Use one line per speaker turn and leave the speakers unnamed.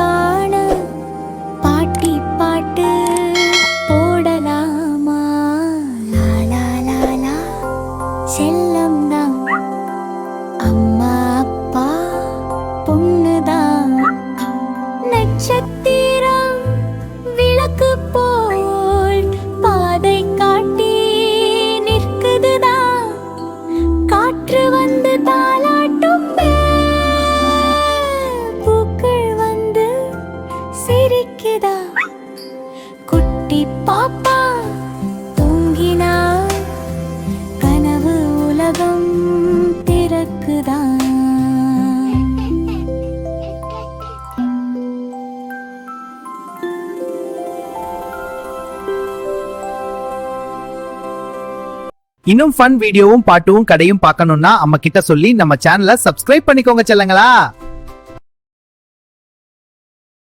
காண பாட்டி பாட்டு போடலாமா? லாலா லாலா செல்லம் தான், அம்மா அப்பா பொண்ணுதான். நட்சத்திரம் விளக்கு போல் பாதை காட்டி நிற்குதுதான். காற்று வந்து தாலாட்டும், பூக்கள் வந்து சிரிக்குதா. குட்டி பாப்பா தூங்கினா கனவு உலகம் திறக்குதா.
இன்னும் ஃபன் வீடியோவும் பாட்டும் கதையும் பார்க்கணும்னா அம்மா கிட்ட சொல்லி நம்ம சேனலை சப்ஸ்கிரைப் பண்ணிக்கோங்க செல்லங்களா.